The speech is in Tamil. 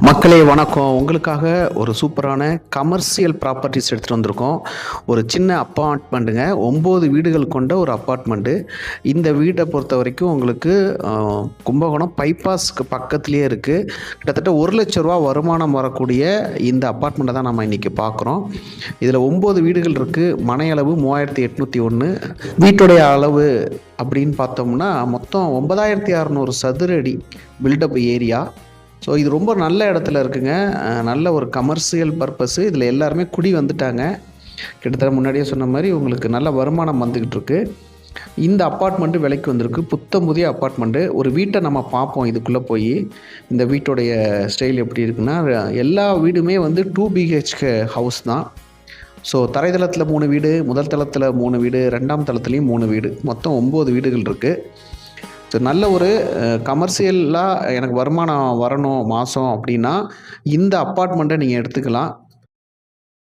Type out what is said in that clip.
மக்களே வணக்கம். உங்களுக்காக ஒரு சூப்பரான கமர்ஷியல் ப்ராப்பர்ட்டிஸ் எடுத்துகிட்டு வந்திருக்கோம். ஒரு சின்ன அப்பார்ட்மெண்ட்டுங்க. 9 வீடுகள் கொண்ட ஒரு அப்பார்ட்மெண்ட்டு. இந்த வீட்டை பொறுத்த வரைக்கும் உங்களுக்கு கும்பகோணம் பைபாஸ்க்கு பக்கத்துலேயே இருக்குது. கிட்டத்தட்ட ரூ. 1,00,000 வருமானம் வரக்கூடிய இந்த அப்பார்ட்மெண்ட்டை தான் நம்ம இன்றைக்கி பார்க்குறோம். இதில் 9 வீடுகள் இருக்குது. மனை அளவு 3801. வீட்டுடைய அளவு அப்படின்னு பார்த்தோம்னா மொத்தம் 9600 சதுர அடி பில்டப் ஏரியா. ஸோ இது ரொம்ப நல்ல இடத்துல இருக்குங்க. நல்ல ஒரு கமர்ஷியல் பர்பஸ்ஸு. இதில் எல்லாருமே குடி வந்துட்டாங்க. கிட்டத்தட்ட முன்னாடியே சொன்ன மாதிரி உங்களுக்கு நல்ல வருமானம் வந்துக்கிட்டு இருக்கு. இந்த அப்பார்ட்மெண்ட்டு விலைக்கு வந்திருக்கு. புத்தம் புதிய அப்பார்ட்மெண்ட்டு. ஒரு வீட்டை நம்ம பார்ப்போம் இதுக்குள்ளே போய். இந்த வீட்டுடைய ஸ்டைல் எப்படி இருக்குன்னா, எல்லா வீடுமே வந்து 2 BHK ஹவுஸ் தான். ஸோ தரைதளத்தில் 3 வீடு, முதல் தளத்தில் 3 வீடு, 2ஆம் தளத்துலேயும் 3 வீடு, மொத்தம் 9 வீடுகள் இருக்குது. ஸோ நல்ல ஒரு கமர்ஷியலாக எனக்கு வருமானம் வரணும் மாதம் அப்படின்னா இந்த அப்பார்ட்மெண்ட்டை நீங்கள் எடுத்துக்கலாம்.